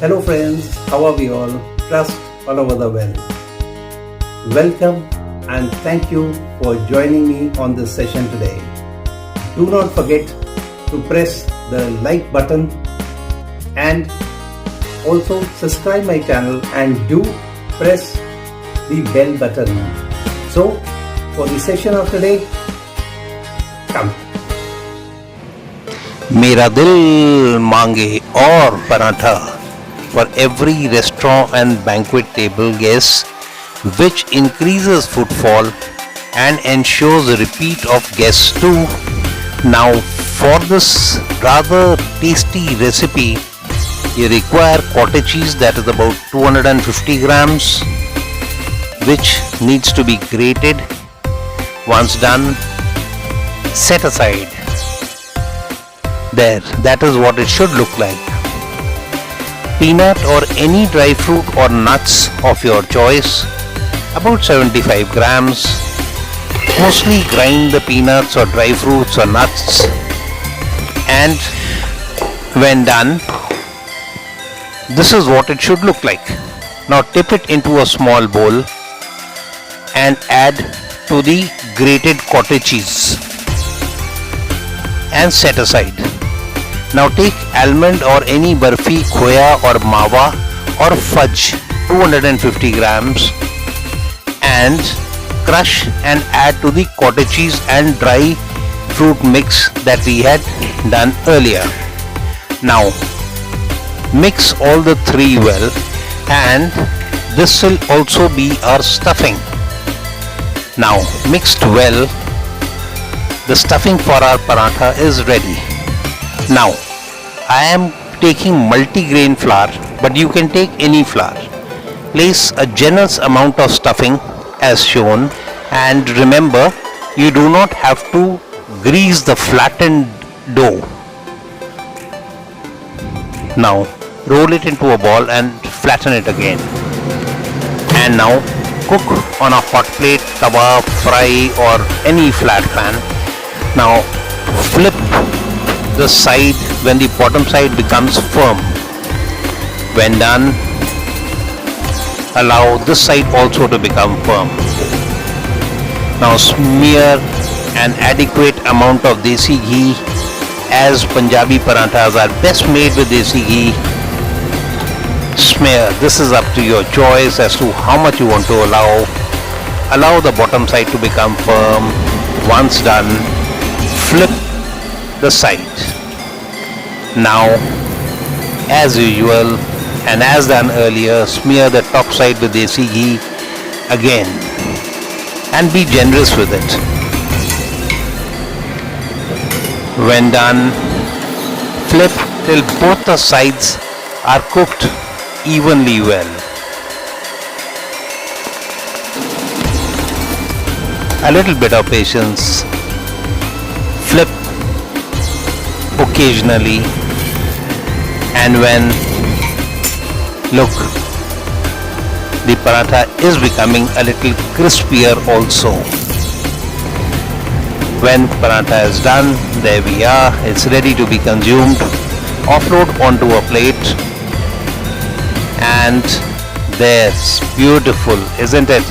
Hello friends, how are we all? Trust all over the world. Welcome and thank you for joining me on this session today. Do not forget to press the like button and also subscribe my channel and do press the bell button. So for the session of today, come. मेरा दिल मांगे और paratha for every restaurant and banquet table guest, which increases footfall and ensures a repeat of guests too. Now for this rather tasty recipe, you require cottage cheese, that is about 250 grams, which needs to be grated. Once done, set aside. There, that is what it should look like. Peanut or any dry fruit or nuts of your choice, about 75 grams. Mostly grind the peanuts or dry fruits or nuts, and when done, this is what it should look like. Now tip it into a small bowl and add to the grated cottage cheese and set aside. Now take almond or any barfi, khoya or mawa or fudge, 250 grams, and crush and add to the cottage cheese and dry fruit mix that we had done earlier. Now mix all the three well, and this will also be our stuffing. Now mixed well, the stuffing for our paratha is ready. Now I am taking multigrain flour, but you can take any flour. Place a generous amount of stuffing as shown, and remember, you do not have to grease the flattened dough. Now roll it into a ball and flatten it again, and now cook on a hot plate, tawa, fry or any flat pan. Now flip the side when the bottom side becomes firm. When done, allow this side also to become firm. Now smear an adequate amount of desi ghee, as Punjabi paranthas are best made with desi ghee. Smear. This is up to your choice as to how much you want to allow. Allow the bottom side to become firm. Once done, flip the side. Now, as usual and as done earlier, smear the top side with desi ghee again and be generous with it. When done, flip till both the sides are cooked evenly well. A little bit of patience. Flip occasionally, and when look, the paratha is becoming a little crispier also. When paratha is done, there we are, it's ready to be consumed. Offload onto a plate, and there's beautiful, isn't it?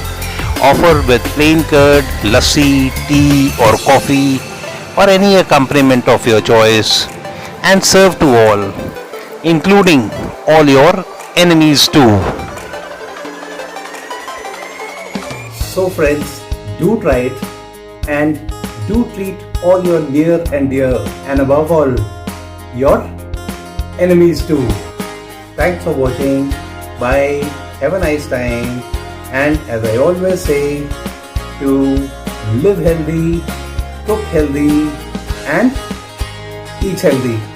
Offer with plain curd, lassi, tea or coffee or any accompaniment of your choice, and serve to all, including all your enemies too. So friends, do try it and do treat all your near and dear, and above all, your enemies too. Thanks for watching. Bye. Have a nice time. And as I always say, to live healthy, cook healthy and eat healthy.